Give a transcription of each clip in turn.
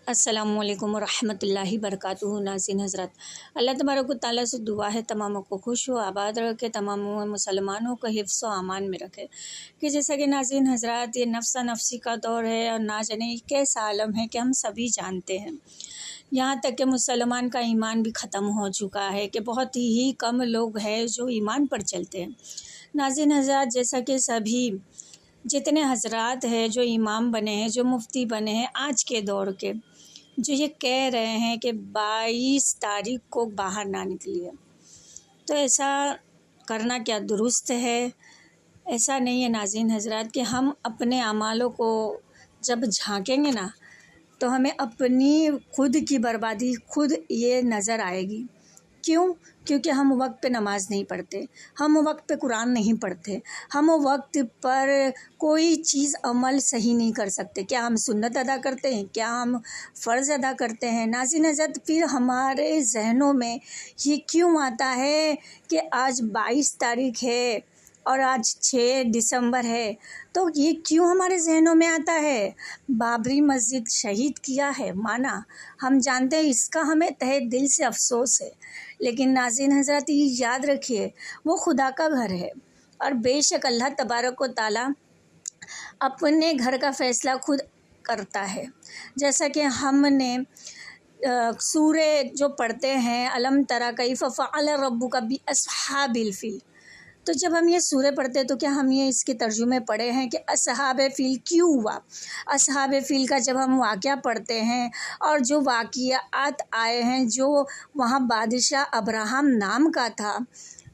السلام علیکم ورحمۃ اللہ وبرکاتہ۔ ناظرین حضرات، اللہ تبارک و تعالیٰ سے دعا ہے تمام کو خوش و آباد رکھے، تمام مسلمانوں کو حفظ و امان میں رکھے۔ کہ جیسا کہ ناظرین حضرات، یہ نفسا نفسی کا دور ہے اور نہ جانے یہ کیسا عالم ہے کہ ہم سبھی جانتے ہیں۔ یہاں تک کہ مسلمان کا ایمان بھی ختم ہو چکا ہے کہ بہت ہی کم لوگ ہیں جو ایمان پر چلتے ہیں۔ ناظرین حضرات، جیسا کہ سبھی جتنے حضرات ہیں جو امام بنے ہیں، جو مفتی بنے ہیں آج کے دور کے، جو یہ کہہ رہے ہیں کہ 22 تاریخ کو باہر نہ نکلیے، تو ایسا کرنا کیا درست ہے؟ ایسا نہیں ہے ناظرین حضرات کہ ہم اپنے اعمالوں کو جب جھانکیں گے نا تو ہمیں اپنی خود کی بربادی خود یہ نظر آئے گی۔ کیوں؟ کیونکہ ہم وقت پہ نماز نہیں پڑھتے، ہم وقت پہ قرآن نہیں پڑھتے، ہم وقت پر کوئی چیز عمل صحیح نہیں کر سکتے۔ کیا ہم سنت ادا کرتے ہیں؟ کیا ہم فرض ادا کرتے ہیں؟ ناظرین حضرت، پھر ہمارے ذہنوں میں یہ کیوں آتا ہے کہ آج 22 تاریخ ہے اور آج 6 دسمبر ہے؟ تو یہ کیوں ہمارے ذہنوں میں آتا ہے؟ بابری مسجد شہید کیا ہے، مانا، ہم جانتے ہیں، اس کا ہمیں تہہ دل سے افسوس ہے، لیکن ناظرین حضرات یہ یاد رکھیے وہ خدا کا گھر ہے، اور بے شک اللہ تبارک و تعالیٰ اپنے گھر کا فیصلہ خود کرتا ہے۔ جیسا کہ ہم نے سورہ جو پڑھتے ہیں الم تری کیف فعل ربک باصحاب الفیل، تو جب ہم یہ سورہ پڑھتے ہیں تو کیا ہم یہ اس کے ترجمے پڑھے ہیں کہ اصحاب فیل کیوں ہوا؟ اصحاب فیل کا جب ہم واقعہ پڑھتے ہیں اور جو واقعات آئے ہیں، جو وہاں بادشاہ ابراہم نام کا تھا،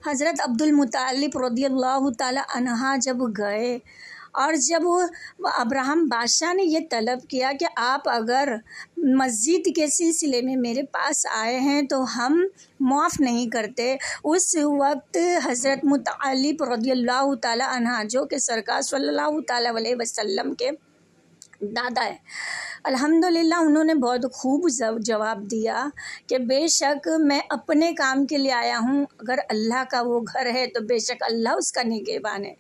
حضرت عبد المطلب رضی اللہ تعالی عنہ جب گئے اور جب ابراہم بادشاہ نے یہ طلب کیا کہ آپ اگر مسجد کے سلسلے میں میرے پاس آئے ہیں تو ہم معاف نہیں کرتے، اس وقت حضرت مطلب رضی اللہ تعالی عنہ جو کہ سرکار صلی اللہ تعالی علیہ وسلم کے دادا ہے، الحمدللہ انہوں نے بہت خوب جواب دیا کہ بے شک میں اپنے کام کے لیے آیا ہوں، اگر اللہ کا وہ گھر ہے تو بے شک اللہ اس کا نگہبان ہے۔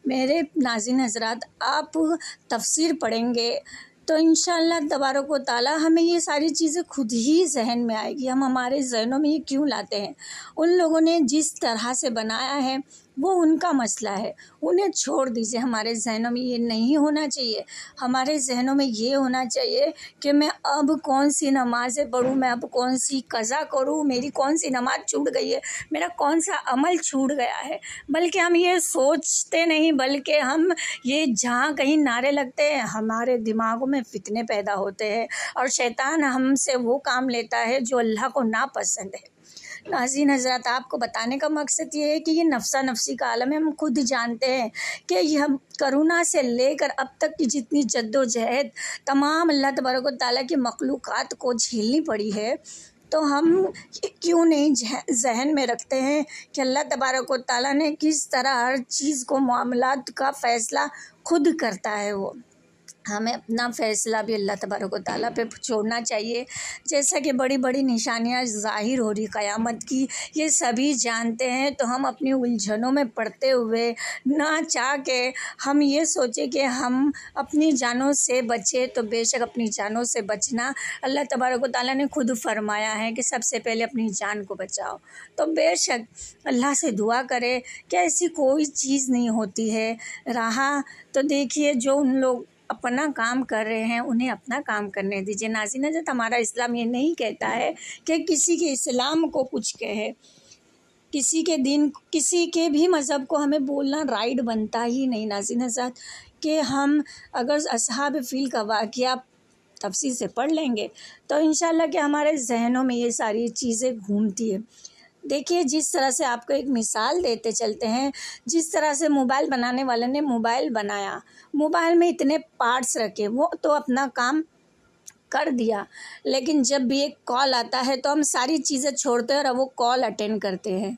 میرے ناظرین حضرات، آپ تفسیر پڑھیں گے تو انشاءاللہ تبارک و تعالیٰ ہمیں یہ ساری چیزیں خود ہی ذہن میں آئے گی۔ ہم ہمارے ذہنوں میں یہ کیوں لاتے ہیں؟ ان لوگوں نے جس طرح سے بنایا ہے وہ ان کا مسئلہ ہے، انہیں چھوڑ دیجیے۔ ہمارے ذہنوں میں یہ نہیں ہونا چاہیے، ہمارے ذہنوں میں یہ ہونا چاہیے کہ میں اب کون سی نمازیں پڑھوں، میں اب کون سی قضا کروں، میری کون سی نماز چھوٹ گئی ہے، میرا کون سا عمل چھوٹ گیا ہے۔ بلکہ ہم یہ سوچتے نہیں، بلکہ ہم یہ جہاں کہیں نعرے لگتے ہیں ہمارے دماغوں میں فتنے پیدا ہوتے ہیں اور شیطان ہم سے وہ کام لیتا ہے جو اللہ کو ناپسند ہے۔ ناظرین حضرات، آپ کو بتانے کا مقصد یہ ہے کہ یہ نفسا نفسی کا عالم ہے۔ ہم خود جانتے ہیں کہ یہ ہم کرونا سے لے کر اب تک کی جتنی جد و جہد تمام اللہ تبارک و تعالیٰ کی مخلوقات کو جھیلنی پڑی ہے، تو ہم کیوں نہیں ذہن میں رکھتے ہیں کہ اللہ تبارک و تعالیٰ نے کس طرح ہر چیز کو معاملات کا فیصلہ خود کرتا ہے۔ وہ ہمیں اپنا فیصلہ بھی اللہ تبارک و تعالیٰ پہ چھوڑنا چاہیے۔ جیسا کہ بڑی بڑی نشانیاں ظاہر ہو رہی قیامت کی، یہ سبھی جانتے ہیں، تو ہم اپنی الجھنوں میں پڑتے ہوئے نہ چاہ کے ہم یہ سوچیں کہ ہم اپنی جانوں سے بچیں، تو بے شک اپنی جانوں سے بچنا اللہ تبارک و تعالیٰ نے خود فرمایا ہے کہ سب سے پہلے اپنی جان کو بچاؤ۔ تو بے شک اللہ سے دعا کرے کہ ایسی کوئی چیز نہیں ہوتی ہے۔ رہا تو دیکھیے جو ان لوگ اپنا کام کر رہے ہیں انہیں اپنا کام کرنے دیجیے۔ ناظرین حضرات، ہمارا اسلام یہ نہیں کہتا ہے کہ کسی کے اسلام کو کچھ کہے، کسی کے دین، کسی کے بھی مذہب کو ہمیں بولنا رائٹ بنتا ہی نہیں۔ ناظرین حضرات، کہ ہم اگر اصحاب فیل کا واقعہ تفصیل سے پڑھ لیں گے تو انشاءاللہ کہ ہمارے ذہنوں میں یہ ساری چیزیں گھومتی ہیں۔ دیکھیے، جس طرح سے آپ کو ایک مثال دیتے چلتے ہیں، جس طرح سے موبائل بنانے والے نے موبائل بنایا، موبائل میں اتنے پارٹس رکھے، وہ تو اپنا کام کر دیا، لیکن جب بھی ایک کال آتا ہے تو ہم ساری چیزیں چھوڑتے ہیں اور وہ کال اٹینڈ کرتے ہیں۔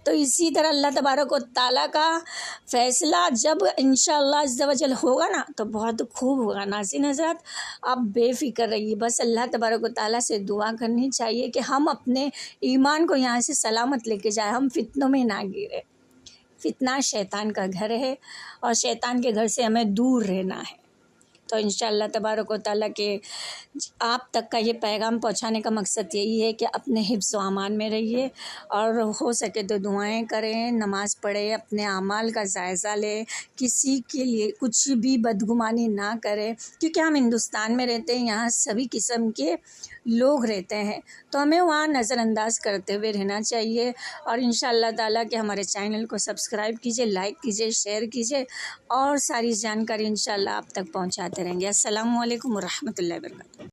تو اسی طرح اللہ تبارک و تعالیٰ کا فیصلہ جب انشاءاللہ عز و جل ہوگا نا تو بہت خوب ہوگا۔ ناظرین حضرات، آپ بے فکر رہیے، بس اللہ تبارک و تعالیٰ سے دعا کرنی چاہیے کہ ہم اپنے ایمان کو یہاں سے سلامت لے کے جائیں، ہم فتنوں میں نہ گرے۔ فتنہ شیطان کا گھر ہے اور شیطان کے گھر سے ہمیں دور رہنا ہے۔ تو انشاءاللہ تبارک و تعالیٰ کے آپ تک کا یہ پیغام پہنچانے کا مقصد یہی ہے کہ اپنے حفظ و امان میں رہیے، اور ہو سکے تو دعائیں کریں، نماز پڑھیں، اپنے اعمال کا جائزہ لیں، کسی کے لیے کچھ بھی بدگمانی نہ کریں، کیونکہ ہم ہندوستان میں رہتے ہیں، یہاں سبھی قسم کے لوگ رہتے ہیں، تو ہمیں وہاں نظر انداز کرتے ہوئے رہنا چاہیے۔ اور انشاءاللہ تعالیٰ کہ ہمارے چینل کو سبسکرائب کیجیے، لائک کیجیے، شیئر کیجیے، اور ساری جانکاری انشاءاللہ آپ تک پہنچاتے رہیں گے۔ السلام علیکم ورحمۃ اللہ وبرکاتہ۔